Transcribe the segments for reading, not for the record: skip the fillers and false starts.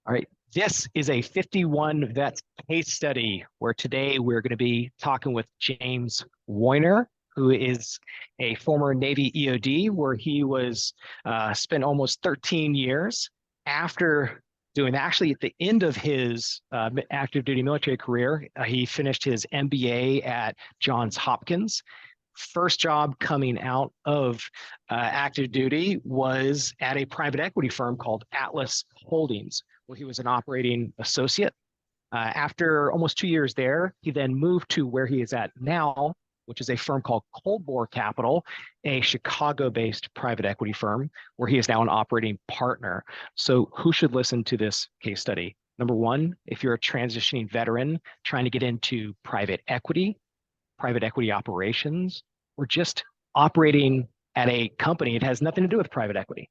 All right. This is a 51 vets case study where today we're going to be talking with James Woyner, who is a former Navy EOD, where he was spent almost 13 years after doing actually at the end of his active duty military career. He finished his MBA at Johns Hopkins. First job coming out of active duty was at a private equity firm called Atlas Holdings, where he was an operating associate. After almost 2 years there, he then moved to where he is at now, which is a firm called Cold War Capital, a Chicago-based private equity firm, where he is now an operating partner. So who should listen to this case study? Number one, if you're a transitioning veteran trying to get into private equity operations, or just operating at a company, it has nothing to do with private equity.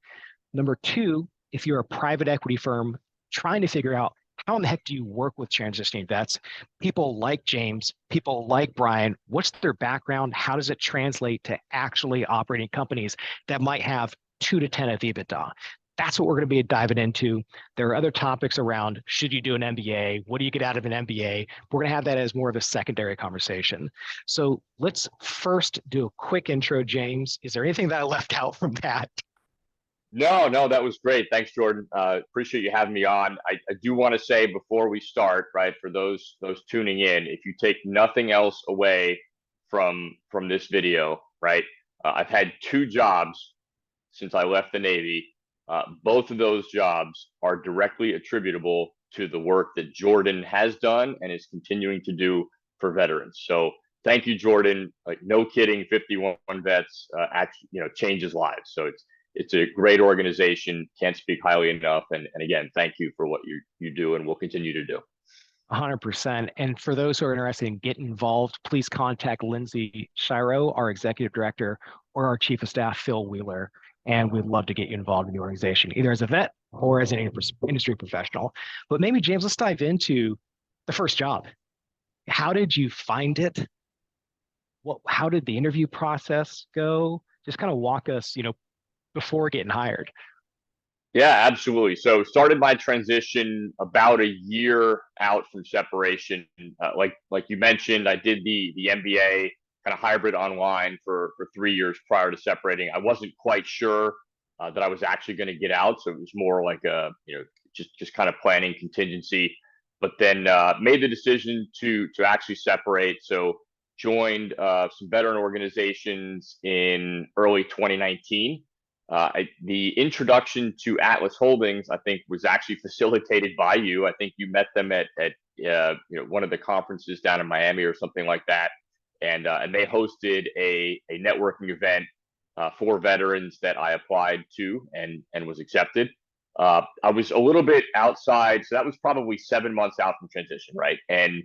Number two, if you're a private equity firm trying to figure out how in the heck do you work with transitioning vets, people like James, people like Brian, what's their background? How does it translate to actually operating companies that might have 2 to 10 of EBITDA? That's what we're going to be diving into. There are other topics around, should you do an MBA? What do you get out of an MBA? We're going to have that as more of a secondary conversation. So let's first do a quick intro, James. Is there anything that I left out from that? No, that was great. Thanks, Jordan. Appreciate you having me on. I do want to say before we start, right, for those tuning in, if you take nothing else away from this video, right, I've had 2 jobs since I left the Navy. Both of those jobs are directly attributable to the work that Jordan has done and is continuing to do for veterans. So thank you, Jordan. Like, no kidding, 51 vets actually, changes lives. So it's a great organization. Can't speak highly enough. And again, thank you for what you do and will continue to do. 100%. And for those who are interested in getting involved, please contact Lindsay Shiro, our executive director, or our chief of staff, Phil Wheeler. And we'd love to get you involved in the organization, either as a vet or as an industry professional. But maybe, James, let's dive into the first job. How did you find it? How did the interview process go? Just kind of walk us, before getting hired. Yeah, absolutely. So started my transition about a year out from separation. Like you mentioned, I did the MBA kind of hybrid online for 3 years prior to separating. I wasn't quite sure that I was actually going to get out, so it was more like a just kind of planning contingency. But then made the decision to actually separate. So joined some veteran organizations in early 2019. The introduction to Atlas Holdings, I think, was actually facilitated by you. I think you met them at one of the conferences down in Miami or something like that, and they hosted a networking event for veterans that I applied to and was accepted. I was a little bit outside, so that was probably 7 months out from transition, right? And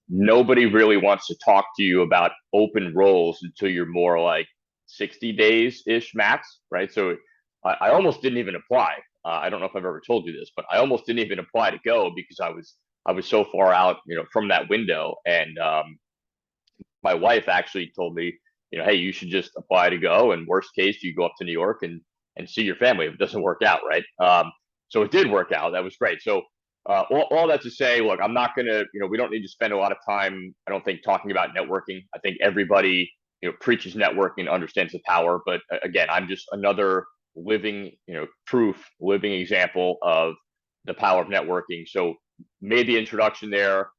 nobody really wants to talk to you about open roles until you're more like 60 days ish max, right? So I almost didn't even apply. I don't know if I've ever told you this, but I almost didn't even apply to go because I was so far out, from that window. And my wife actually told me, hey, you should just apply to go. And worst case, you go up to New York and see your family if it doesn't work out, right? So it did work out. That was great. So all that to say, look, I'm not gonna, we don't need to spend a lot of time, I don't think, talking about networking. I think everybody preaches networking, understands the power. But again, I'm just another living, proof, living example of the power of networking. So made the introduction there,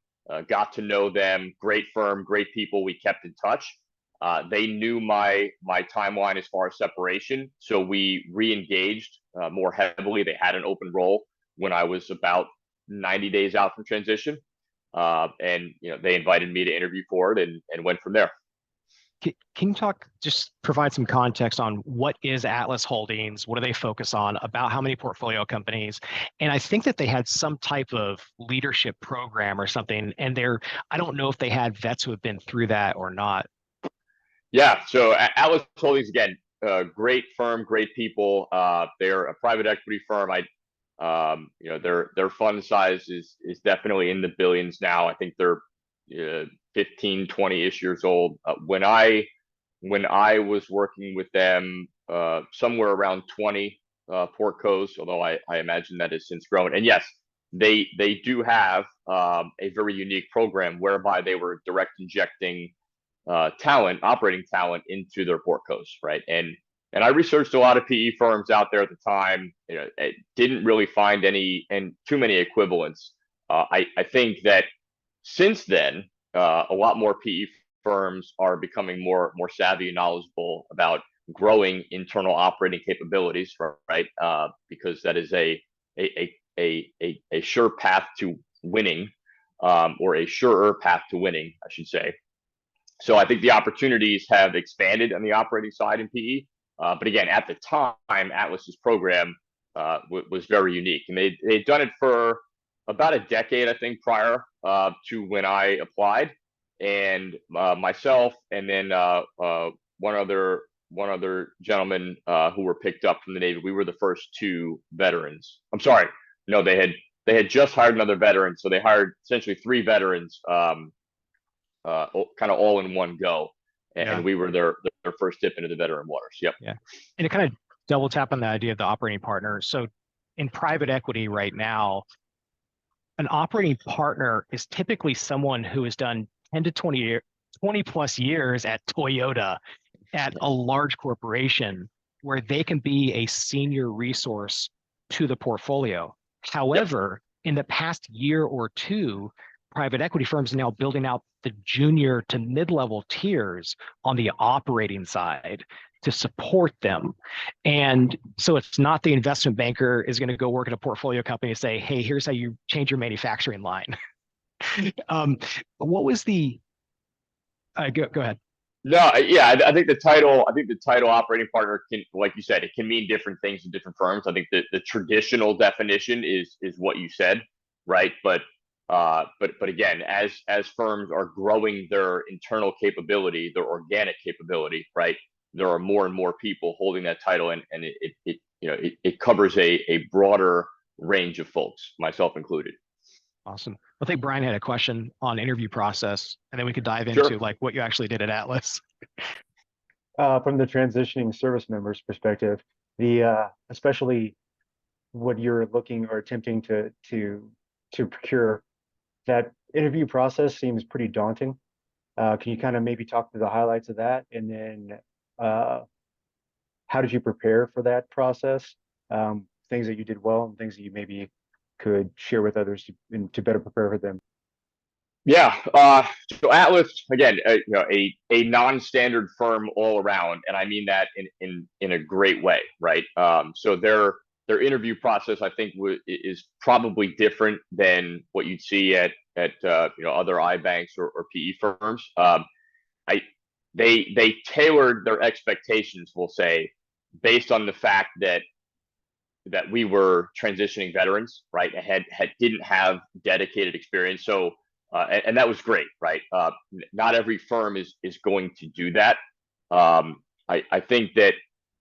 got to know them. Great firm, great people. We kept in touch. They knew my timeline as far as separation, so we re-engaged more heavily. They had an open role when I was about 90 days out from transition, and they invited me to interview for it and went from there. Can you just provide some context on what is Atlas Holdings? What do they focus on? About how many portfolio companies? And I think that they had some type of leadership program or something. And I don't know if they had vets who have been through that or not. Yeah. So Atlas Holdings, again, great firm, great people. They're a private equity firm. Their fund size is definitely in the billions now. I think they're 15, 20-ish years old. When I was working with them, somewhere around 20 portcos, although I imagine that has since grown. And yes, they do have a very unique program whereby they were direct injecting operating talent into their portcos, right? And I researched a lot of PE firms out there at the time. You know, it didn't really find any and too many equivalents. I think that since then, a lot more PE firms are becoming more savvy and knowledgeable about growing internal operating capabilities, right? Because that is a sure path to winning, or a surer path to winning, I should say. So I think the opportunities have expanded on the operating side in PE. But again, at the time, Atlas's program was very unique, and they'd done it for about a decade, I think, prior to when I applied. And myself, and then one other gentleman who were picked up from the Navy, we were the first two veterans. I'm sorry, no, they had just hired another veteran, so they hired essentially three veterans. Kind of all in one go, and we were their first dip into the veteran waters. Yep. Yeah, and to kind of double tap on the idea of the operating partner. So in private equity right now, an operating partner is typically someone who has done 10 to 20 plus years at Toyota, at a large corporation, where they can be a senior resource to the portfolio. However, in the past year or two, private equity firms are now building out the junior to mid-level tiers on the operating side to support them. And so it's not the investment banker is going to go work at a portfolio company and say, hey, here's how you change your manufacturing line. What was the, go ahead. No, yeah, I think the title operating partner can, like you said, it can mean different things in different firms. I think that the traditional definition is what you said, right? But again, as firms are growing their internal capability, their organic capability, right? There are more and more people holding that title, and it covers a broader range of folks, myself included. Awesome. I think Brian had a question on interview process, and then we could dive into Sure. like what you actually did at Atlas. From the transitioning service members perspective, the especially what you're looking or attempting to procure, that interview process seems pretty daunting. Can you kind of maybe talk to the highlights of that, and then how did you prepare for that process? Things that you did well and things that you maybe could share with others to better prepare for them. Yeah. So Atlas, again, a non-standard firm all around, and I mean that in a great way, right? So their interview process, I think, is probably different than what you'd see at other iBanks or PE firms. They tailored their expectations, we'll say, based on the fact that we were transitioning veterans, right? Didn't have dedicated experience, so. And that was great, right? Not every firm is going to do that. I think that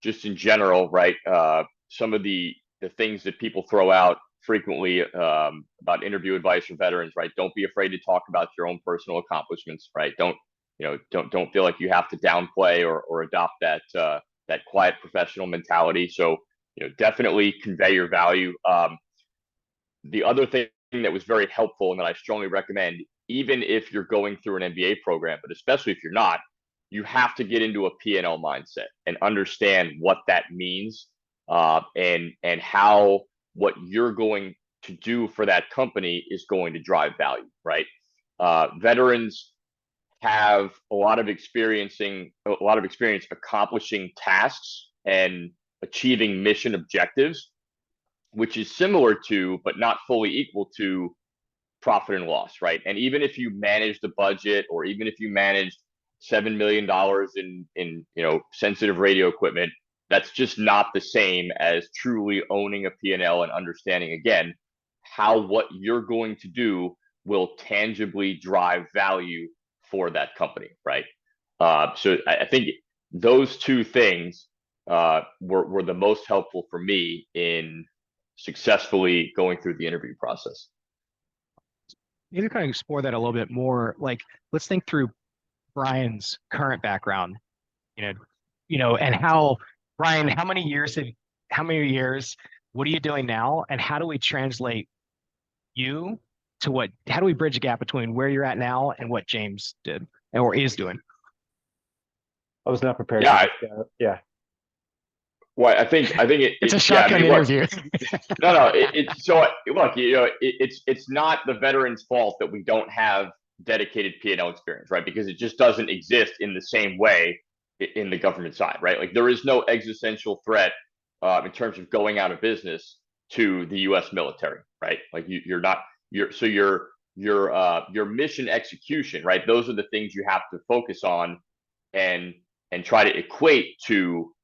just in general, right? Some of the things that people throw out frequently about interview advice for veterans, right? Don't be afraid to talk about your own personal accomplishments, right? Don't feel like you have to downplay or adopt that quiet professional mentality. So definitely convey your value. The other thing that was very helpful and that I strongly recommend, even if you're going through an MBA program, but especially if you're not, you have to get into a P&L mindset and understand what that means, and how what you're going to do for that company is going to drive value, right? Veterans have a lot of experience accomplishing tasks and achieving mission objectives, which is similar to, but not fully equal to, profit and loss, right? And even if you manage the budget, or even if you manage $7 million in sensitive radio equipment, that's just not the same as truly owning a P&L and understanding, again, how what you're going to do will tangibly drive value for that company, right? So I think those two things were the most helpful for me in successfully going through the interview process. You can kind of explore that a little bit more. Like, let's think through Brian's current background, and how, Brian, how many years, what are you doing now? And how do we translate you to what, how do we bridge the gap between where you're at now and what James did or is doing? I was not prepared Yeah, for this. Yeah. well, It's a yeah, I shotgun mean, look, interview. no, so look, it's not the veterans' fault that we don't have dedicated P&L experience, right? Because it just doesn't exist in the same way in the government side, right? Like there is no existential threat in terms of going out of business to the U.S. military, right? Like you're not, your mission execution, right? Those are the things you have to focus on and try to equate to,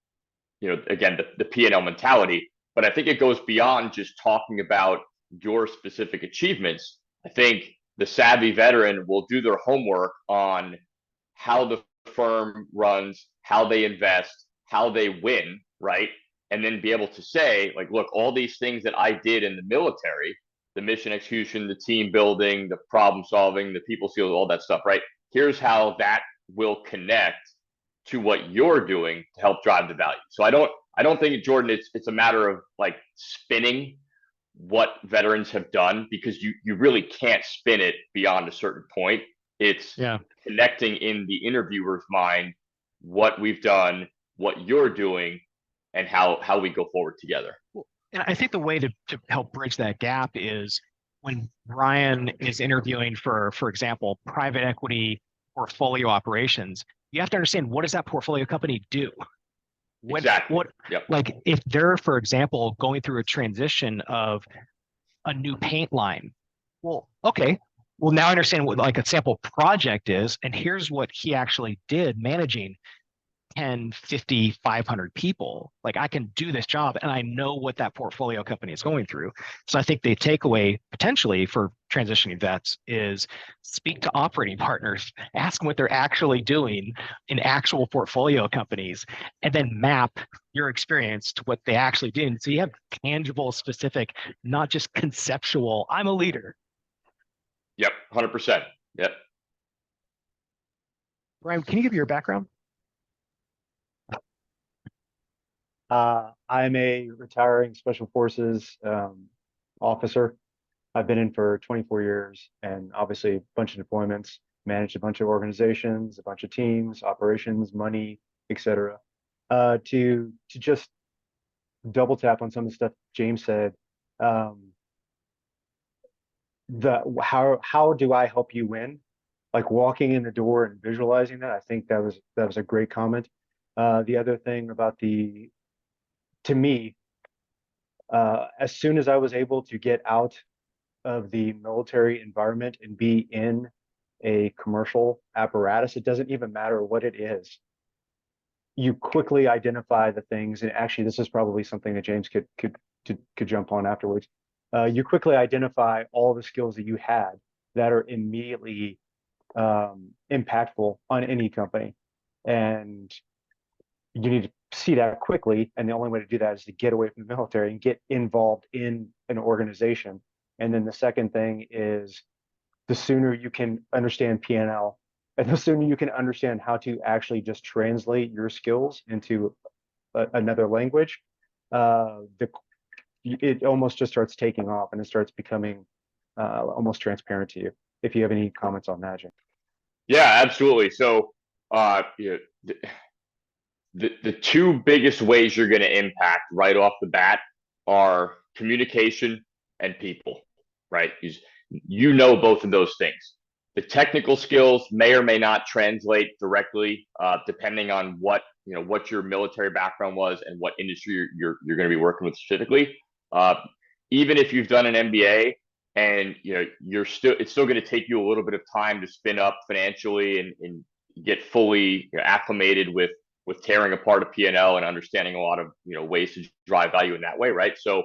again, the P&L mentality. But I think it goes beyond just talking about your specific achievements. I think the savvy veteran will do their homework on how the firm runs, how they invest, how they win, right? And then be able to say, like, look, all these things that I did in the military, the mission execution, the team building, the problem solving, the people skills, all that stuff, right? Here's how that will connect to what you're doing to help drive the value. So I don't think, Jordan, it's a matter of like spinning what veterans have done, because you really can't spin it beyond a certain point. It's Yeah. connecting in the interviewer's mind what we've done, what you're doing, and how we go forward together. And I think the way to help bridge that gap is when Brian is interviewing for example, private equity portfolio operations, you have to understand, what does that portfolio company do? Exactly. Yep. Like if they're, for example, going through a transition of a new paint line, well, okay, well, now I understand what like a sample project is, and here's what he actually did managing 10, 50, 500 people. Like I can do this job and I know what that portfolio company is going through. So I think the takeaway potentially for transitioning vets is speak to operating partners, ask them what they're actually doing in actual portfolio companies, and then map your experience to what they actually did. So you have tangible, specific, not just conceptual, I'm a leader. Yep. 100%. Yep. Brian, can you give your background? I'm a retiring Special Forces officer. I've been in for 24 years and obviously a bunch of deployments, managed a bunch of organizations, a bunch of teams, operations, money, etc. To just double tap on some of the stuff James said, how do I help you win? Like walking in the door and visualizing that, I think that was a great comment. The other thing about to me, as soon as I was able to get out of the military environment and be in a commercial apparatus, it doesn't even matter what it is. You quickly identify the things, and actually, this is probably something that James could jump on afterwards. You quickly identify all the skills that you had that are immediately impactful on any company, and you need to see that quickly. And the only way to do that is to get away from the military and get involved in an organization. And then the second thing is the sooner you can understand P&L and the sooner you can understand how to actually just translate your skills into another language, it almost just starts taking off and it starts becoming almost transparent to you. If you have any comments on that, Jim. Yeah, absolutely. So, the two biggest ways you're going to impact right off the bat are communication and people, right? You know both of those things. The technical skills may or may not translate directly, depending on what your military background was and what industry you're going to be working with specifically. Even if you've done an MBA and it's still going to take you a little bit of time to spin up financially and get fully acclimated with tearing apart a P&L and understanding a lot of ways to drive value in that way, right? So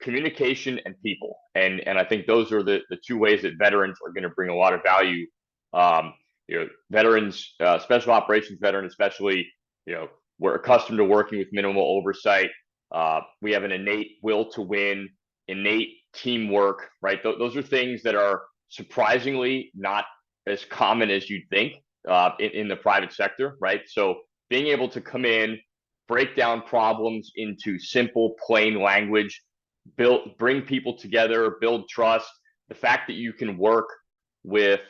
communication and people, and I think those are the two ways that veterans are going to bring a lot of value. Veterans, special operations veterans especially, we're accustomed to working with minimal oversight. We have an innate will to win, innate teamwork, right? Those are things that are surprisingly not as common as you'd think in the private sector, right? So being able to come in, break down problems into simple, plain language, bring people together, build trust, the fact that you can work with,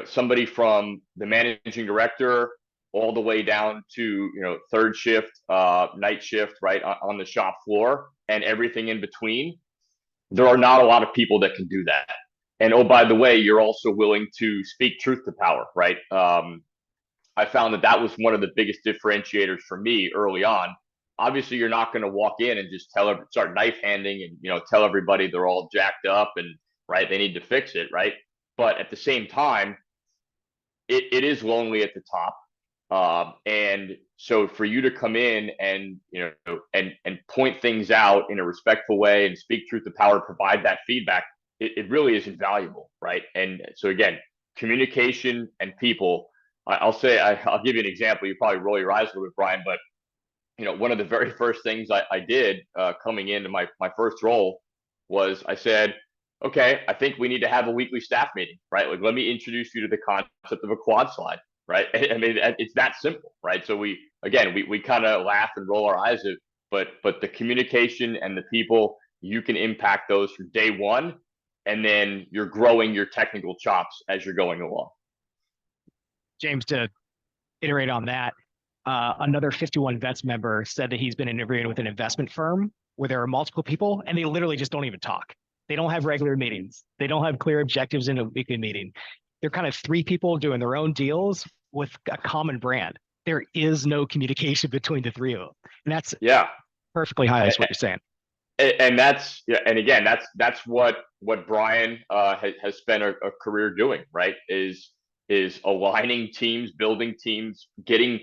somebody from the managing director all the way down to, third shift, night shift, right, on the shop floor, and everything in between. There are not a lot of people that can do that. And oh, by the way, you're also willing to speak truth to power, right? I found that that was one of the biggest differentiators for me early on. Obviously, you're not going to walk in and just start knife handing and tell everybody they're all jacked up and right they need to fix it, right? But at the same time, it is lonely at the top, and so for you to come in and and point things out in a respectful way and speak truth to power, provide that feedback, it really is invaluable, right? And so again, communication and people. I'll give you an example. You probably roll your eyes a little bit, Brian, but one of the very first things I did coming into my first role was I said, okay, I think we need to have a weekly staff meeting, right? Like, let me introduce you to the concept of a quad slide, right? I mean, it's that simple, right? So we kind of laugh and roll our eyes at, but the communication and the people, you can impact those from day one, and then you're growing your technical chops as you're going along. James, to iterate on that, another 51 Vets member said that he's been interviewing with an investment firm where there are multiple people and they literally just don't even talk. They don't have regular meetings. They don't have clear objectives in a weekly meeting. They're kind of three people doing their own deals with a common brand. There is no communication between the three of them. And that's perfectly highlights what you're saying. And that's and again, that's what Brian has spent a career doing, right? Is aligning teams, building teams, getting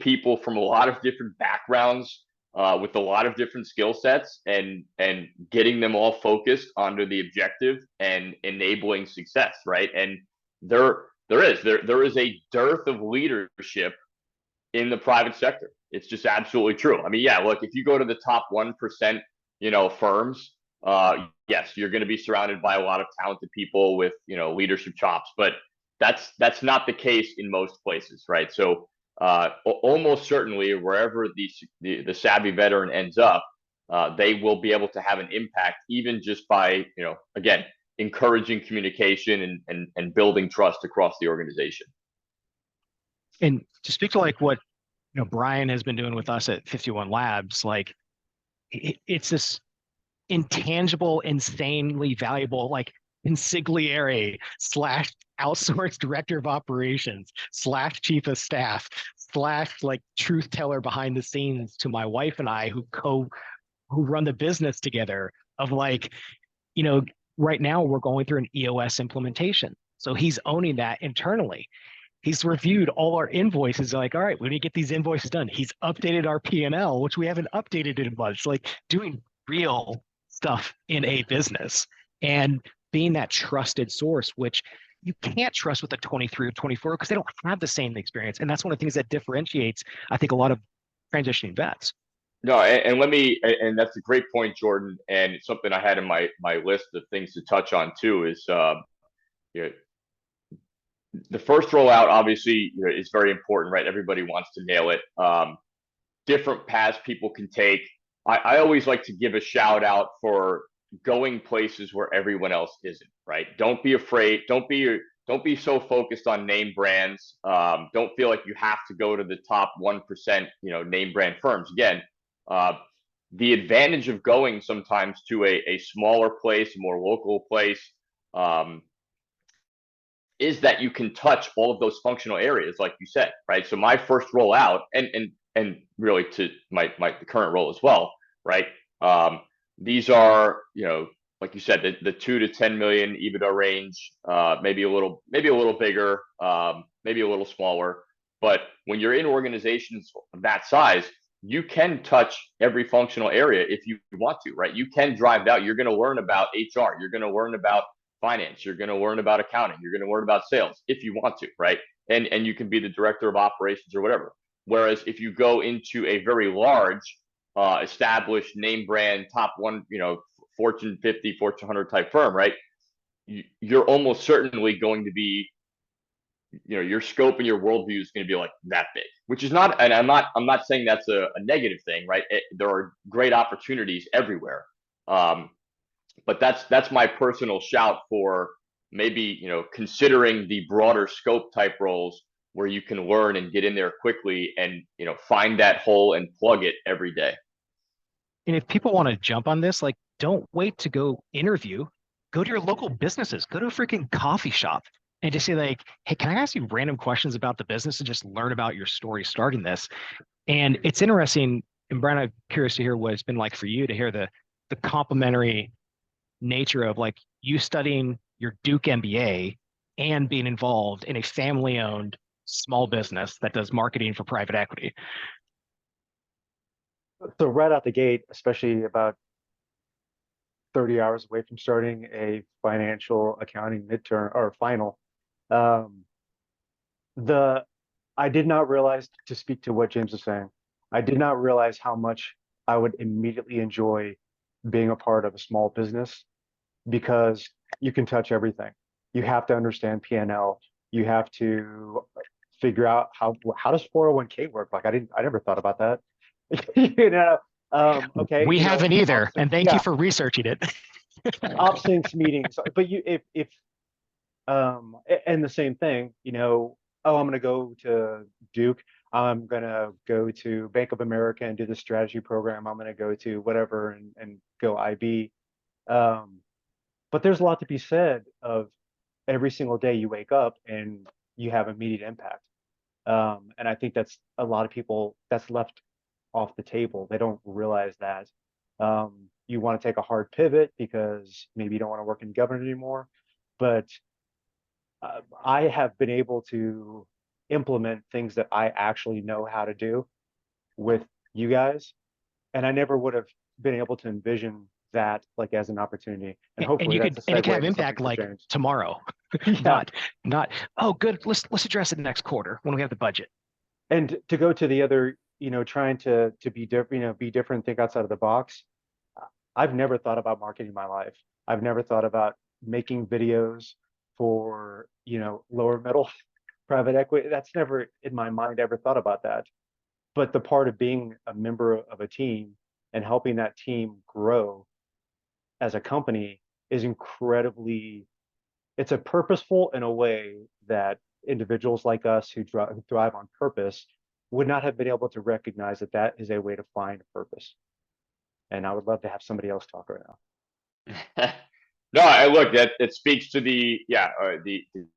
people from a lot of different backgrounds, with a lot of different skill sets, and getting them all focused onto the objective and enabling success, right? And there is a dearth of leadership in the private sector. It's just absolutely true. I mean, yeah, look, if you go to the top 1%, firms, yes, you're going to be surrounded by a lot of talented people with, leadership chops, but that's not the case in most places, right? So almost certainly wherever the savvy veteran ends up, they will be able to have an impact, even just by, again, encouraging communication and building trust across the organization. And to speak to like what Brian has been doing with us at 51 Labs, like it's this intangible, insanely valuable, like consigliere / outsourced director of operations / chief of staff / like truth teller behind the scenes to my wife and I who run the business together of like, right now we're going through an EOS implementation. So he's owning that internally. He's reviewed all our invoices. Like, all right, we need to get these invoices done. He's updated our P&L, which we haven't updated in months, like doing real stuff in a business and being that trusted source, which you can't trust with a 23 or 24 because they don't have the same experience. And that's one of the things that differentiates, I think, a lot of transitioning vets. No, and that's a great point, Jordan. And it's something I had in my list of things to touch on too is, the first rollout obviously is very important, right? Everybody wants to nail it. Different paths people can take. I always like to give a shout out for going places where everyone else isn't, right? Don't be afraid. Don't be so focused on name brands. Don't feel like you have to go to the top 1%, name brand firms. Again, the advantage of going sometimes to a smaller place, a more local place, is that you can touch all of those functional areas, like you said, right? So my first rollout, and really to my current role as well, right? These are, like you said, the 2 to 10 million EBITDA range, maybe a little bigger, maybe a little smaller. But when you're in organizations of that size, you can touch every functional area if you want to, right? You can drive out. You're going to learn about HR. You're going to learn about finance. You're going to learn about accounting. You're going to learn about sales if you want to, right? And you can be the director of operations or whatever. Whereas if you go into a very large, established name brand, top one, Fortune 50, Fortune 100 type firm, right? You're almost certainly going to be, your scope and your worldview is going to be like that big, which is not, and I'm not saying that's a negative thing, right? There are great opportunities everywhere. But that's my personal shout for maybe, considering the broader scope type roles where you can learn and get in there quickly and, find that hole and plug it every day. And if people want to jump on this, like, don't wait to go interview. Go to your local businesses. Go to a freaking coffee shop and just say, like, hey, can I ask you random questions about the business and just learn about your story starting this? And it's interesting. And Brian, I'm curious to hear what it's been like for you to hear the complementary nature of like you studying your Duke MBA and being involved in a family-owned small business that does marketing for private equity. So right out the gate, especially about 30 hours away from starting a financial accounting midterm or final, um, the I did not realize, to speak to what James was saying, I did not realize how much I would immediately enjoy being a part of a small business, because you can touch everything. You have to understand P&L. You have to figure out how does 401k work. Like I never thought about that. You know, okay, We haven't either, and thank you yeah, for researching it. ops syncs meetings. But you, if and the same thing, oh, I'm going to go to Duke. I'm going to go to Bank of America and do the strategy program. I'm going to go to whatever and go IB. Um, but there's a lot to be said of every single day you wake up and you have immediate impact. And I think that's a lot of people that's left off the table. They don't realize that. You want to take a hard pivot because maybe you don't want to work in government anymore. But I have been able to implement things that I actually know how to do with you guys, and I never would have been able to envision that like as an opportunity. And hopefully that's a and it segue can have into something impact for like James. tomorrow. Yeah. not oh good, let's address it next quarter when we have the budget. And to go to the other, trying to be different, be different, think outside of the box. I've never thought about marketing in my life. I've never thought about making videos for, lower middle private equity. That's never in my mind ever thought about that. But the part of being a member of a team and helping that team grow as a company is incredibly, it's a purposeful in a way that individuals like us who thrive on purpose would not have been able to recognize that that is a way to find purpose. And I would love to have somebody else talk right now. No, I look that it speaks to the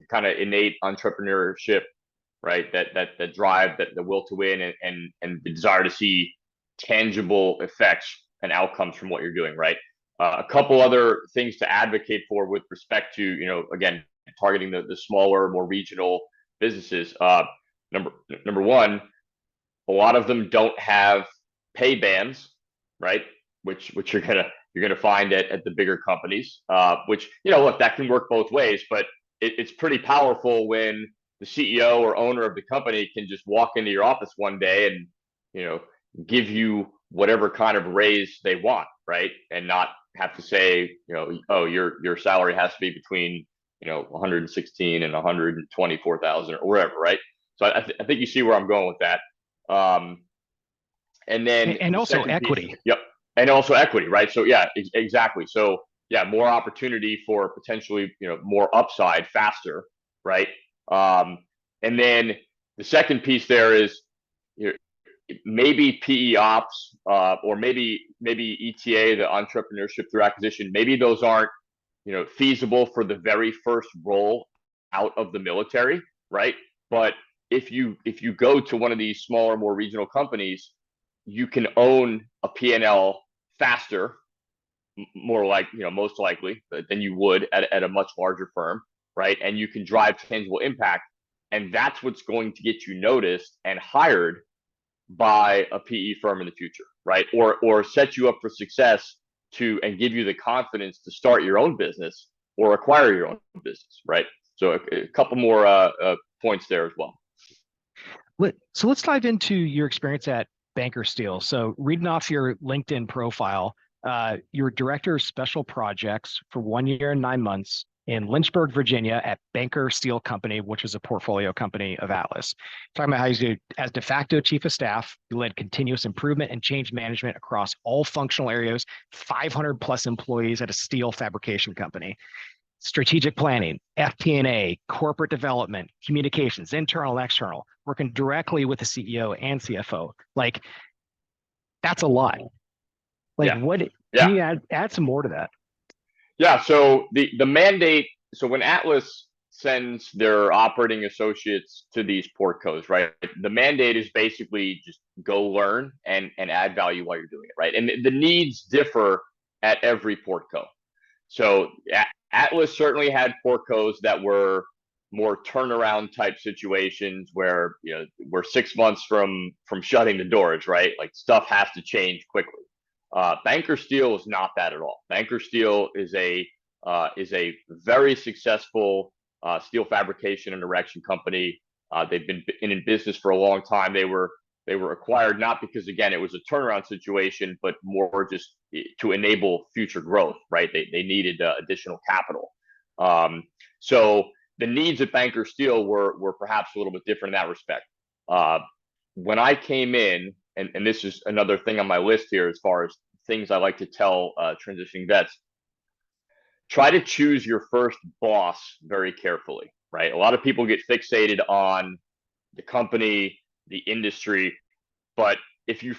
kind of innate entrepreneurship, right? That drive, that the will to win, and the desire to see tangible effects and outcomes from what you're doing, right? A couple other things to advocate for with respect to, again, targeting the smaller, more regional businesses. Number one, a lot of them don't have pay bands, right? Which you're gonna find at the bigger companies. Which, look, that can work both ways, but it's pretty powerful when the CEO or owner of the company can just walk into your office one day and, give you whatever kind of raise they want, right? And not have to say, oh, your salary has to be between 116 and 124,000 or wherever, right? So I think you see where I'm going with that. And then and also equity. Piece, yep, and also equity, right? So yeah, exactly. So yeah, more opportunity for potentially more upside faster, right? And then the second piece there is maybe PE ops, or maybe ETA, the entrepreneurship through acquisition. Maybe those aren't feasible for the very first role out of the military, right? But if you go to one of these smaller, more regional companies, you can own a P&L faster, more like most likely than you would at a much larger firm, right? And you can drive tangible impact, and that's what's going to get you noticed and hired by a PE firm in the future, right? Or set you up for success and give you the confidence to start your own business or acquire your own business, right? So a couple more points there as well. So let's dive into your experience at Banker Steel. So reading off your LinkedIn profile, you're director of special projects for 1 year and 9 months. in Lynchburg, Virginia at Banker Steel Company, which is a portfolio company of Atlas. Talking about how he's as de facto chief of staff, he led continuous improvement and change management across all functional areas, 500 plus employees at a steel fabrication company. Strategic planning, FP&A, corporate development, communications, internal, external, working directly with the CEO and CFO. Like, that's a lot. Like, Yeah. what Yeah. can you add some more to that? Yeah. So the mandate. So when Atlas sends their operating associates to these portcos, right? The mandate is basically just go learn and add value while you're doing it, right? And the needs differ at every portco. So Atlas certainly had portcos that were more turnaround type situations where we're 6 months from shutting the doors, right? Like stuff has to change quickly. Banker Steel is not that at all. Banker Steel is a very successful steel fabrication and erection company. They've been in business for a long time. They were acquired not because, again, it was a turnaround situation, but more just to enable future growth, right? They needed additional capital. So the needs at Banker Steel were perhaps a little bit different in that respect. When I came in, and this is another thing on my list here as far as things I like to tell transitioning vets, try to choose your first boss very carefully, right? A lot of people get fixated on the company, the industry, but if you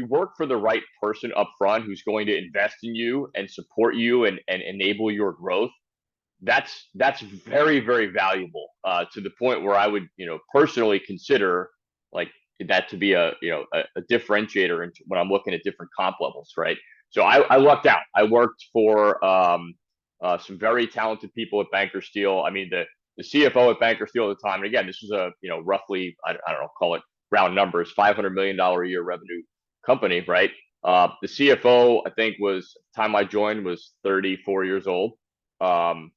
work for the right person up front who's going to invest in you and support you and enable your growth, that's very, very valuable to the point where I would personally consider like that to be a differentiator when I'm looking at different comp levels, right? So I lucked out. I worked for some very talented people at Banker Steel. I mean, the CFO at Banker Steel at the time, and again, this was a roughly I don't know, call it round numbers, $500 million a year revenue company, right? The CFO, I think, was time I joined was 34 years old. And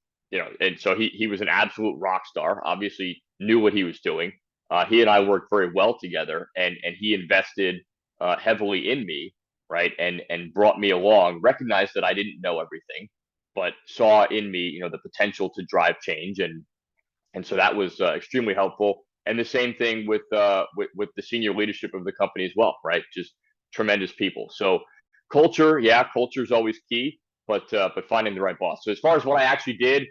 so he was an absolute rock star. Obviously, knew what he was doing. He and I worked very well together, and he invested heavily in me, right? And brought me along, recognized that I didn't know everything, but saw in me, the potential to drive change, and so that was extremely helpful. And the same thing with the senior leadership of the company as well, right? Just tremendous people. So culture is always key, but finding the right boss. So as far as what I actually did,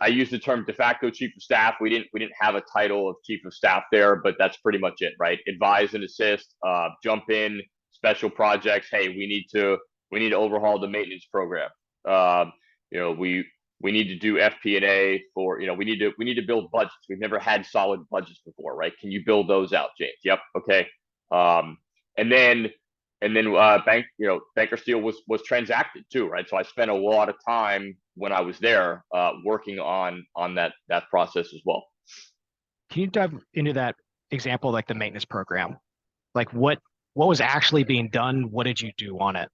I used the term de facto chief of staff. We didn't have a title of chief of staff there, but that's pretty much it, right? Advise and assist, jump in, special projects. Hey, we need to overhaul the maintenance program. We need to do FP&A for, we need to build budgets. We've never had solid budgets before, right? Can you build those out, James? Yep. Okay. And then Banker Steel was transacted too, right? So I spent a lot of time when I was there working on that process as well. Can you dive into that example, like the maintenance program? Like what was actually being done? What did you do on it?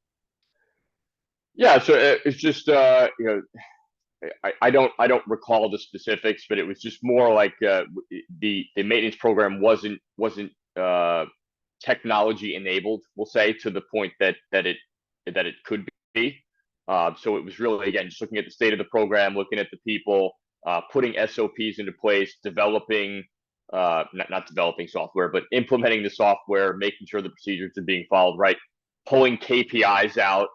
Yeah, so it's just I don't recall the specifics, but it was just more like the maintenance program wasn't technology enabled, we'll say, to the point that it could be. So it was really, again, just looking at the state of the program, looking at the people, putting SOPs into place, developing not developing software, but implementing the software, making sure the procedures are being followed right, pulling KPIs out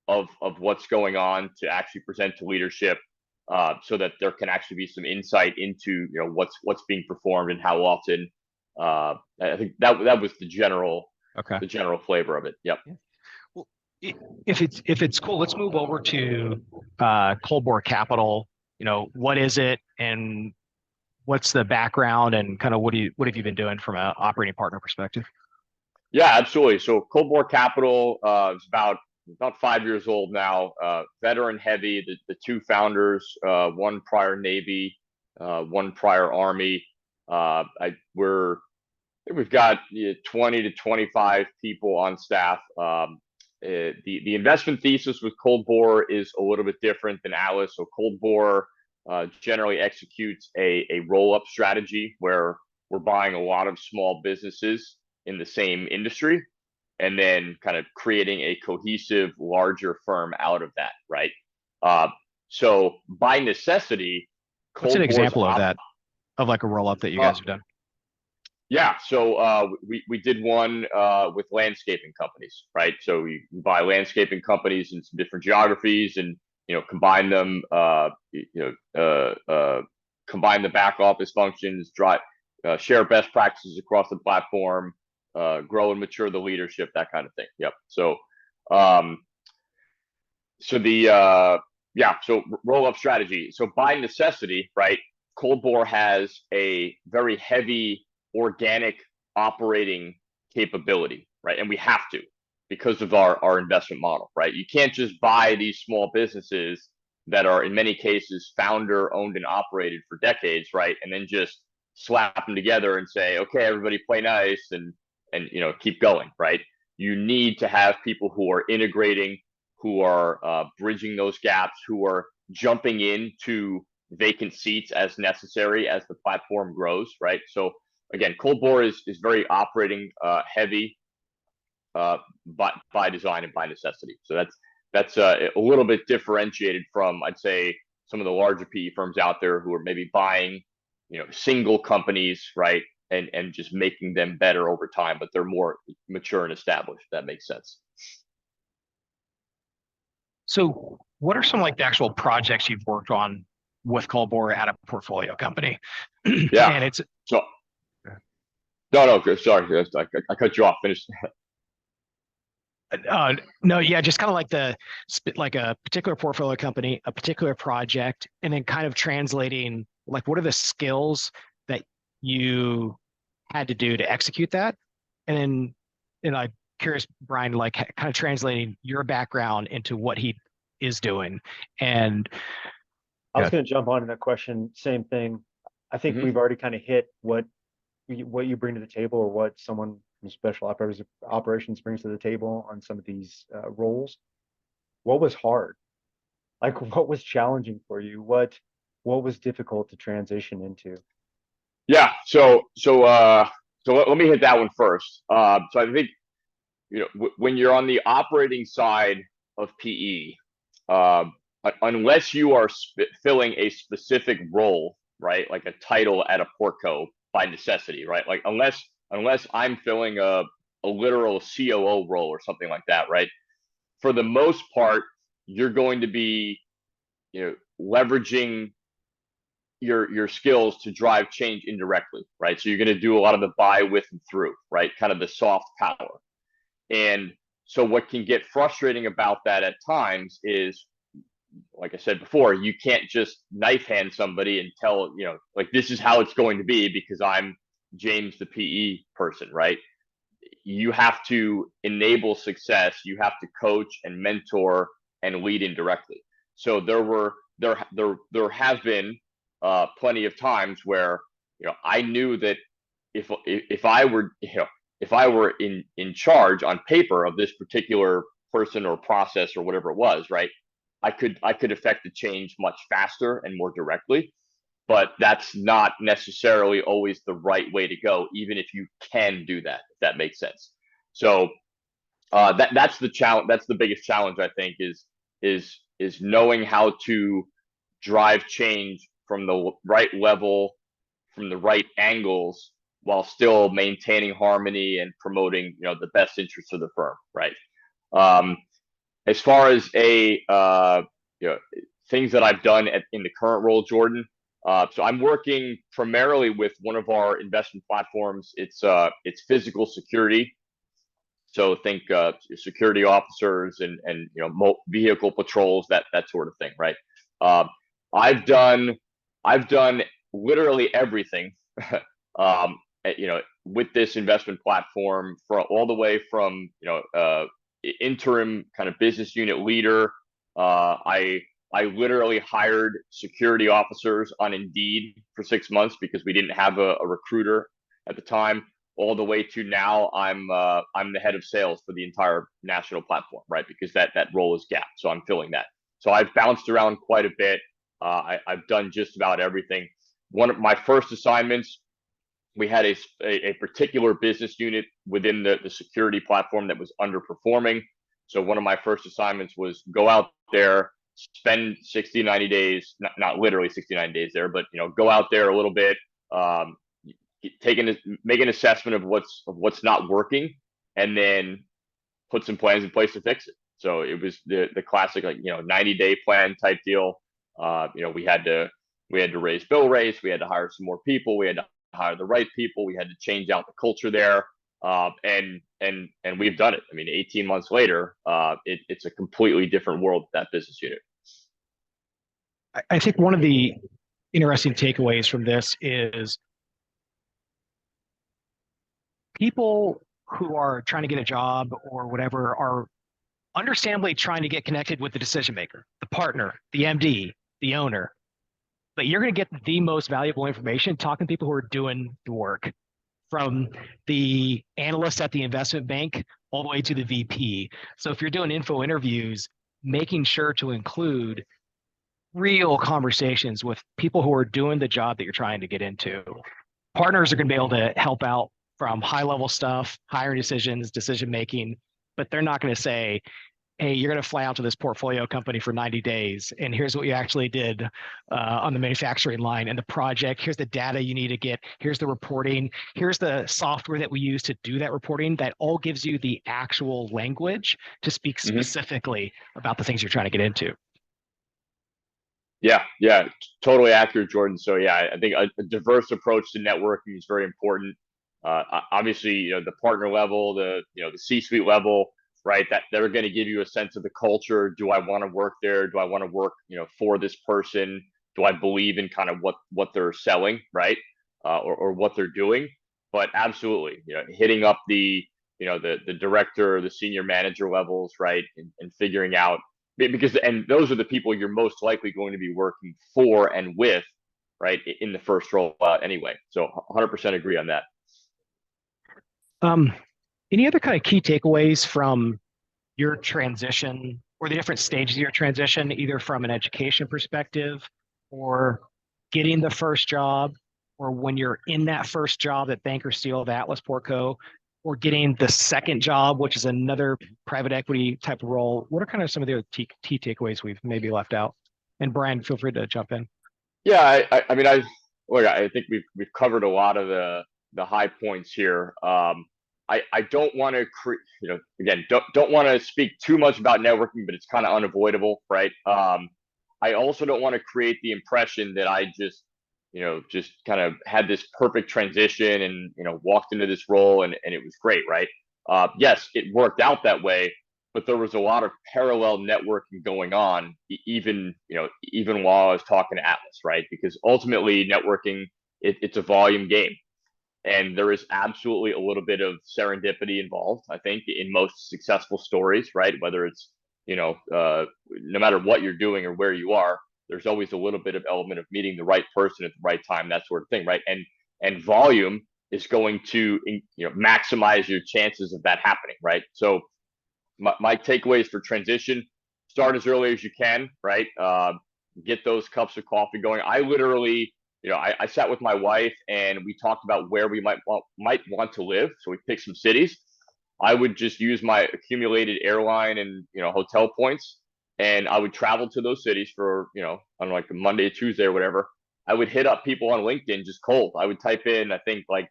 of what's going on to actually present to leadership, so that there can actually be some insight into what's being performed and how often. I think that was the general flavor of it. Yep. Well, if it's cool, let's move over to Cold Bore Capital. What is it, and what's the background, and kind of what have you been doing from an operating partner perspective? Yeah, absolutely. So Cold Bore Capital is about 5 years old now. Veteran heavy. The two founders, one prior Navy, one prior Army. We've got 20 to 25 people on staff. The investment thesis with Cold Bore is a little bit different than Atlas. So Cold Bore generally executes a roll-up strategy where we're buying a lot of small businesses in the same industry and then kind of creating a cohesive, larger firm out of that, right? So by necessity, What's an Cold Boar's example of that, of like a roll up that you guys have done? Yeah, so we did one with landscaping companies, right? So you buy landscaping companies in some different geographies, and combine them, combine the back office functions, share best practices across the platform, grow and mature the leadership, that kind of thing. Yep. So um, so the so roll up strategy. So by necessity, right? Cold Bore has a very heavy organic operating capability, right? And we have to, because of our investment model, right? You can't just buy these small businesses that are in many cases founder owned and operated for decades, right? And then just slap them together and say, okay, everybody play nice and keep going, right? You need to have people who are integrating, who are bridging those gaps, who are jumping into vacant seats as necessary as the platform grows, right? So again, Cold Bore is very operating heavy by design and by necessity. So that's a little bit differentiated from, I'd say, some of the larger PE firms out there who are maybe buying single companies, right, and just making them better over time, but they're more mature and established. If that makes sense. So what are some like the actual projects you've worked on with Cold Bore at a portfolio company? Yeah. And it's so no, sorry, I cut you off. Finish. no, yeah, just kind of like a particular portfolio company, a particular project, and then kind of translating like what are the skills that you had to do to execute that, and then I'm curious, Brian, like kind of translating your background into what he is doing, and I was going to jump on that question. Same thing. I think we've already kind of hit what you bring to the table, or what someone from special operations brings to the table on some of these roles. What was hard? Like, what was challenging for you? What was difficult to transition into? Yeah. So let me hit that one first. So I think when you're on the operating side of PE, unless you are filling a specific role, right, like a title at a portco by necessity, right, like unless I'm filling a literal COO role or something like that, right, for the most part, you're going to be leveraging your skills to drive change indirectly, right? So you're going to do a lot of the buy, with, and through, right? Kind of the soft power. And so what can get frustrating about that at times is, like I said before, you can't just knife hand somebody and tell, like, this is how it's going to be because I'm James, the PE person, right? You have to enable success. You have to coach and mentor and lead indirectly. So there have been plenty of times where I knew that if I were in charge on paper of this particular person or process or whatever it was, right, I could affect the change much faster and more directly. But that's not necessarily always the right way to go, even if you can do that, if that makes sense. So that's the challenge. That's the biggest challenge, I think, is knowing how to drive change from the right level, from the right angles, while still maintaining harmony and promoting the best interests of the firm, right? As far as things that I've done in the current role, Jordan. So I'm working primarily with one of our investment platforms. It's physical security. So think security officers and vehicle patrols, that sort of thing, right? I've done literally everything, with this investment platform, for all the way from interim kind of business unit leader. I literally hired security officers on Indeed for 6 months because we didn't have a recruiter at the time, all the way to now I'm the head of sales for the entire national platform, right? Because that role is gapped. So I'm filling that. So I've bounced around quite a bit. I've done just about everything. One of my first assignments, we had a particular business unit within the security platform that was underperforming. So one of my first assignments was go out there, spend 60, 90 days, not literally 60, 90 days there, but go out there a little bit, um, make an assessment of what's not working, and then put some plans in place to fix it. So it was the classic 90-day plan type deal. We had to raise bill rates, we had to hire some more people, we had to hire the right people, we had to change out the culture there. And we've done it. I mean, 18 months later, it's a completely different world, that business unit. I think one of the interesting takeaways from this is people who are trying to get a job or whatever are understandably trying to get connected with the decision maker, the partner, the MD, the owner. But you're going to get the most valuable information talking to people who are doing the work, from the analyst at the investment bank all the way to the VP. So if you're doing info interviews, making sure to include real conversations with people who are doing the job that you're trying to get into. Partners are going to be able to help out from high level stuff, hiring decisions, decision making, but they're not going to say, hey, you're going to fly out to this portfolio company for 90 days, and here's what you actually did on the manufacturing line and the project. Here's the data you need to get. Here's the reporting. Here's the software that we use to do that reporting. That all gives you the actual language to speak specifically about the things you're trying to get into. Yeah, totally accurate, Jordan. So yeah, I think a diverse approach to networking is very important. Obviously, the partner level, the C-suite level, right? That they're going to give you a sense of the culture. Do I want to work there? Do I want to work, for this person? Do I believe in kind of what they're selling, right? Or what they're doing? But absolutely, hitting up the director, the senior manager levels, right? And figuring out, because those are the people you're most likely going to be working for and with, right, in the first rollout anyway. So 100% agree on that. Any other kind of key takeaways from your transition or the different stages of your transition, either from an education perspective or getting the first job, or when you're in that first job at Banker Steel of Atlas Portco, or getting the second job, which is another private equity type of role? What are kind of some of the other key takeaways we've maybe left out? And Brian, feel free to jump in. Yeah, I mean, I think we've covered a lot of the high points here. I don't want to again, don't want to speak too much about networking, but it's kind of unavoidable, right? I also don't want to create the impression that I just kind of had this perfect transition and walked into this role and it was great, right? Yes, it worked out that way, but there was a lot of parallel networking going on, even while I was talking to Atlas, right? Because ultimately, networking, it's a volume game. And there is absolutely a little bit of serendipity involved, I think, in most successful stories, right? Whether it's, no matter what you're doing or where you are, there's always a little bit of element of meeting the right person at the right time, that sort of thing, right? And volume is going to, maximize your chances of that happening, right? So my takeaways for transition: start as early as you can, right? Get those cups of coffee going. I literally, I sat with my wife and we talked about where we might want to live. So we picked some cities. I would just use my accumulated airline and hotel points, and I would travel to those cities for on like a Monday, Tuesday, or whatever. I would hit up people on LinkedIn just cold. I would type in, I think, like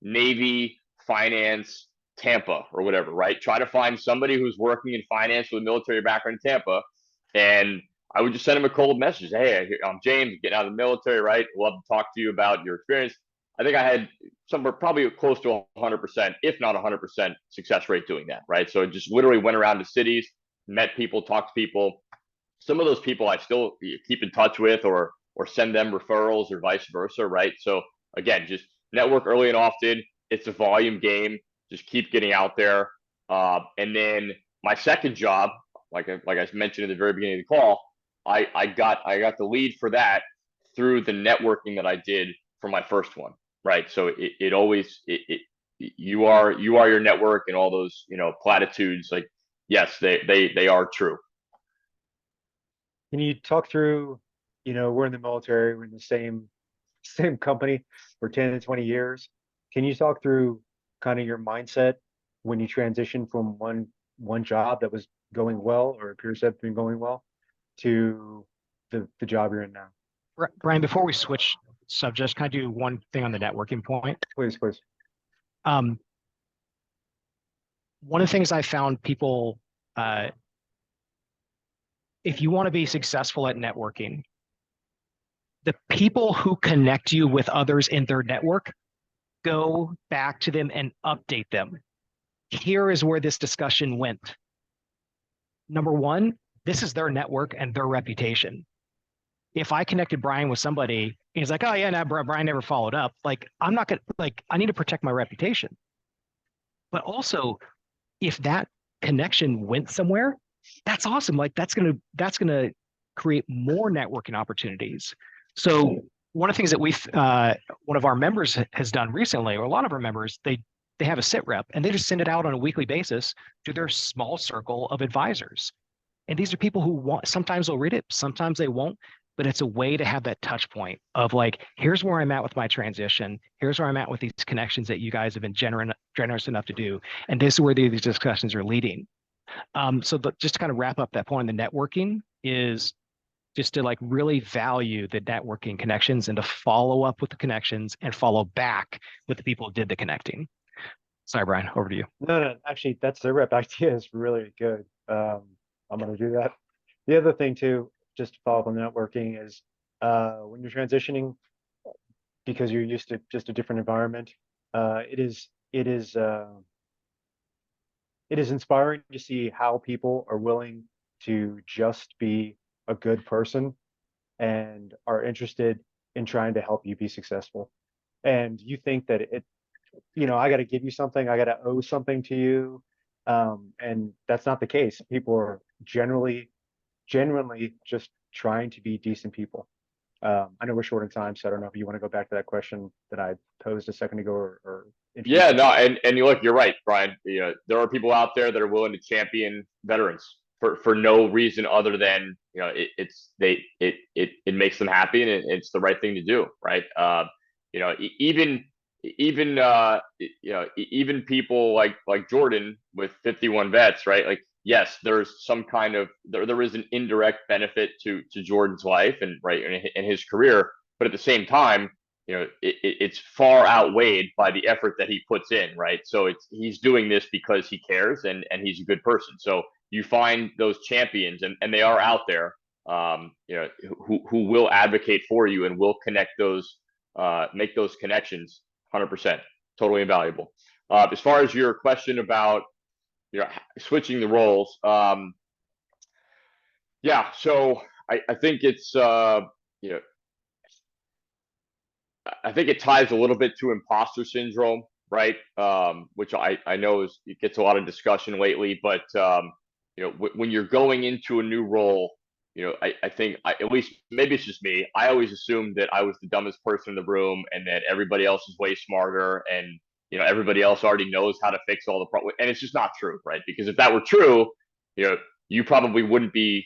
Navy finance Tampa or whatever, right? Try to find somebody who's working in finance with a military background in Tampa, and I would just send him a cold message. Hey, I'm James, getting out of the military, right? Love to talk to you about your experience. I think I had somewhere probably close to 100%, if not 100% success rate doing that, right? So I just literally went around to cities, met people, talked to people. Some of those people I still keep in touch with, or send them referrals or vice versa, right? So again, just network early and often. It's a volume game. Just keep getting out there. And then my second job, like I mentioned at the very beginning of the call, I got the lead for that through the networking that I did for my first one, right? So it always you are your network, and all those platitudes, like, yes, they are true. Can you talk through, we're in the military, we're in the same company for 10 to 20 years. Can you talk through kind of your mindset when you transition from one job that was going well or appears to have been going well to the job you're in now? Brian, before we switch subjects, can I do one thing on the networking point? Please, please. Um, one of the things I found people, if you want to be successful at networking, the people who connect you with others in their network, go back to them and update them. Here is where this discussion went. Number one, this is their network and their reputation. If I connected Brian with somebody, and he's like, oh yeah, no, Brian never followed up. Like, I'm not gonna, like, I need to protect my reputation. But also, if that connection went somewhere, that's awesome. Like, that's gonna create more networking opportunities. So one of the things that one of our members has done recently, or a lot of our members, they have a sit rep and they just send it out on a weekly basis to their small circle of advisors. And these are people who want, sometimes they'll read it, sometimes they won't, but it's a way to have that touch point of like, here's where I'm at with my transition. Here's where I'm at with these connections that you guys have been generous enough to do. And this is where these discussions are leading. Just to kind of wrap up that point, the networking is just to like really value the networking connections and to follow up with the connections and follow back with the people who did the connecting. Sorry, Brian, over to you. No, actually, that's the rep idea is really good. I'm going to do that. The other thing too, just to follow up on the networking is when you're transitioning, because you're used to just a different environment, it is inspiring to see how people are willing to just be a good person and are interested in trying to help you be successful. And you think that I got to give you something, I got to owe something to you. And that's not the case. People are genuinely just trying to be decent people. I know we're short on time, so I don't know if you want to go back to that question that I posed a second ago or Yeah, no, and you look, you're right, Brian. There are people out there that are willing to champion veterans for no reason other than it makes them happy and it's the right thing to do, right? Even people like Jordan with 51 vets, right? Like, yes, there's some kind of there is an indirect benefit to Jordan's life and right in his career, but at the same time, it's far outweighed by the effort that he puts in, right? So he's doing this because he cares and he's a good person. So you find those champions, and they are out there, who will advocate for you and will connect those, make those connections. 100%, totally invaluable. As far as your question about switching the roles, yeah. So I think it's I think it ties a little bit to imposter syndrome, right? Which I know it gets a lot of discussion lately, but when you're going into a new role, I think at least maybe it's just me. I always assumed that I was the dumbest person in the room, and that everybody else is way smarter, and everybody else already knows how to fix all the problems. And it's just not true, right? Because if that were true, you probably wouldn't be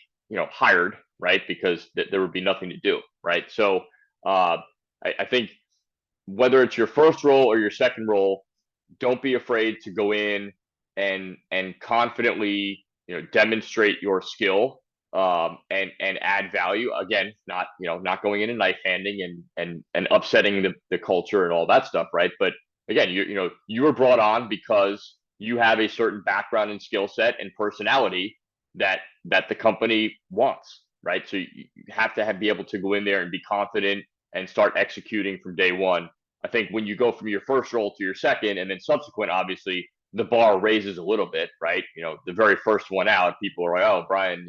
hired, right? Because there would be nothing to do, right? So I think whether it's your first role or your second role, don't be afraid to go in and confidently demonstrate your skill, and add value. Again, not going in and knife handing and upsetting the culture and all that stuff, right? But again, you were brought on because you have a certain background and skill set and personality that the company wants, right? So you have to be able to go in there and be confident and start executing from day one. I think when you go from your first role to your second and then subsequent, obviously the bar raises a little bit, right? The very first one out, people are like, oh, Brian,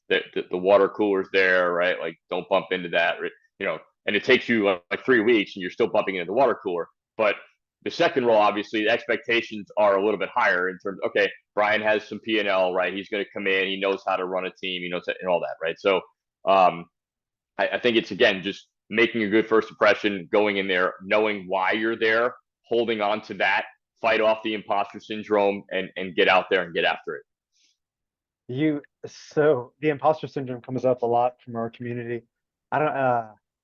the water cooler's there, right? Like, don't bump into that, and it takes you like 3 weeks and you're still bumping into the water cooler. But the second role, obviously, the expectations are a little bit higher in terms, okay, Brian has some P&L, right? He's going to come in, he knows how to run a team, he knows that, and all that, right? So I think it's, again, just making a good first impression, going in there, knowing why you're there, holding on to that, fight off the imposter syndrome, and get out there and get after it. So the imposter syndrome comes up a lot from our community. I don't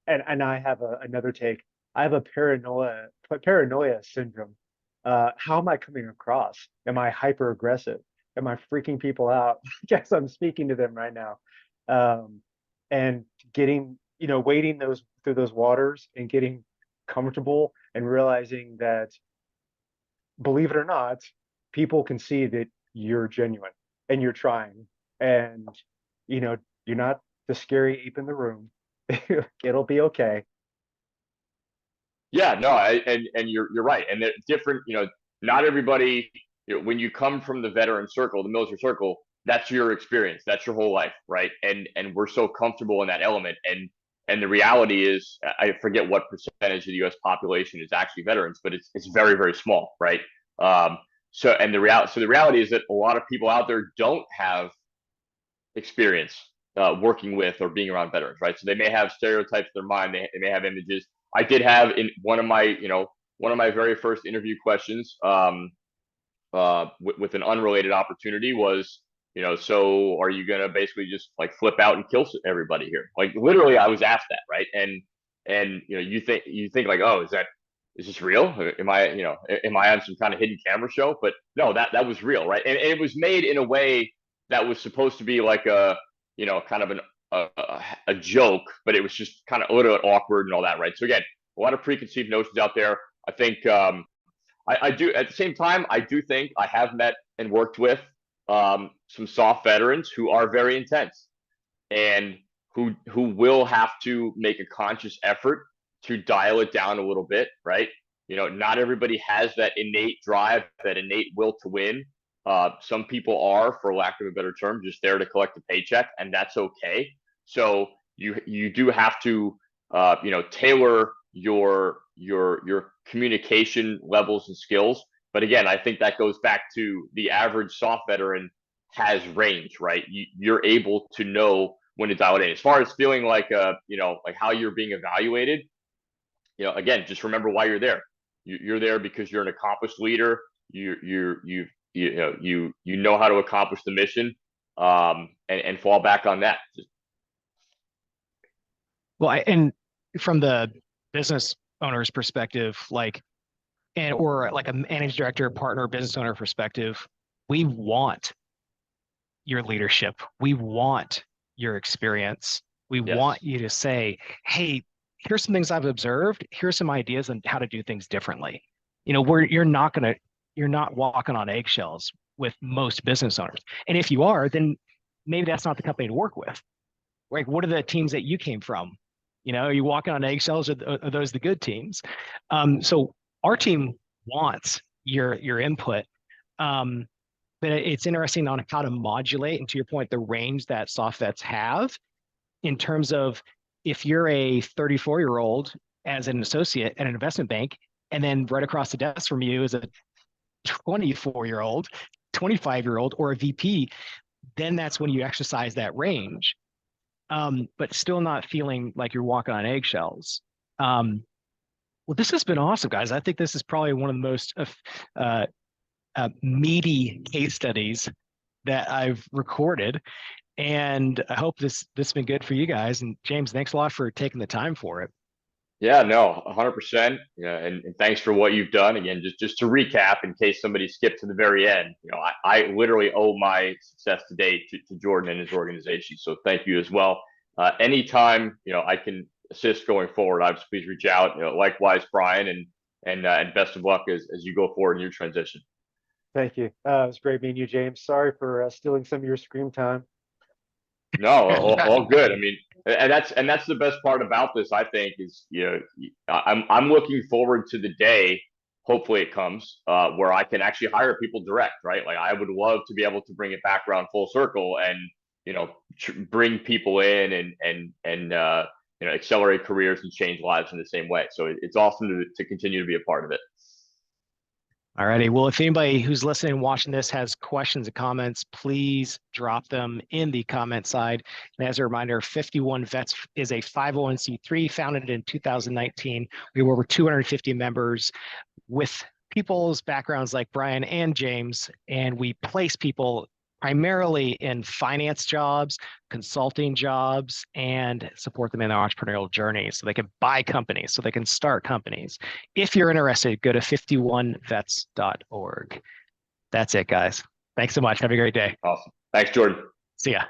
and I have another take. I have a paranoia syndrome. How am I coming across? Am I hyper aggressive? Am I freaking people out? Guess I'm speaking to them right now. and getting, wading through those waters and getting comfortable and realizing that, believe it or not, people can see that you're genuine and you're trying, and you're not the scary ape in the room. It'll be okay. Yeah, no, and you're right, and they're different. Not everybody. When you come from the veteran circle, the military circle, that's your experience, that's your whole life, right? And we're so comfortable in that element, and the reality is, I forget what percentage of the U.S. population is actually veterans, but it's very very small, right? So the reality is that a lot of people out there don't have experience working with or being around veterans, right? So they may have stereotypes in their mind. They may have images. I did have in one of my very first interview questions with an unrelated opportunity was, so are you gonna basically just like flip out and kill everybody here? Like literally, I was asked that, right? And you think like, oh, is this real? Am I on some kind of hidden camera show? But no, that was real, right? And it was made in a way that was supposed to be like kind of a joke, but it was just kind of a little bit awkward and all that, right? So again, a lot of preconceived notions out there. I think I do at the same time, I do think I have met and worked with some soft veterans who are very intense and who will have to make a conscious effort to dial it down a little bit, right? Not everybody has that innate drive, that innate will to win. Some people are, for lack of a better term, just there to collect a paycheck, and that's okay. So you do have to tailor your communication levels and skills. But again, I think that goes back to the average soft veteran has range, right? You're able to know when to dial it in. As far as feeling like like how you're being evaluated, again, just remember why you're there. You're there because you're an accomplished leader. You know how to accomplish the mission, and fall back on that. Well, and from the business owner's perspective, or like a managing director, partner, business owner perspective, we want your leadership. We want your experience. We Yes. want you to say, hey, here's some things I've observed. Here's some ideas on how to do things differently. You're not walking on eggshells with most business owners. And if you are, then maybe that's not the company to work with. Like, what are the teams that you came from? Are you walking on eggshells, or are those the good teams? So our team wants your input. But it's interesting on how to modulate, and to your point, the range that soft vets have in terms of, if you're a 34-year-old as an associate at an investment bank, and then right across the desk from you is a 24-year-old, 25-year-old, or a VP, then that's when you exercise that range. But still not feeling like you're walking on eggshells. Well, this has been awesome, guys. I think this is probably one of the most meaty case studies that I've recorded, and I hope this has been good for you guys. And James, thanks a lot for taking the time for it. Yeah, no, 100%. And thanks for what you've done. Again, just to recap, in case somebody skipped to the very end, I literally owe my success today to Jordan and his organization. So thank you as well. Anytime I can assist going forward, obviously please reach out. Likewise, Brian, and best of luck as you go forward in your transition. Thank you. It was great meeting you, James. Sorry for stealing some of your screen time. No, all good. I mean, and that's the best part about this, I think, is I'm looking forward to the day, hopefully it comes, where I can actually hire people direct, right? Like, I would love to be able to bring it back around full circle and bring people in and accelerate careers and change lives in the same way. So it's awesome to continue to be a part of it. All righty. Well, if anybody who's listening and watching this has questions and comments, please drop them in the comment side. And as a reminder, 51 Vets is a 501c3 founded in 2019. We have over 250 members with people's backgrounds like Brian and James, and we place people primarily in finance jobs, consulting jobs, and support them in their entrepreneurial journey so they can buy companies, so they can start companies. If you're interested, go to 51vets.org. That's it, guys. Thanks so much. Have a great day. Awesome. Thanks, Jordan. See ya.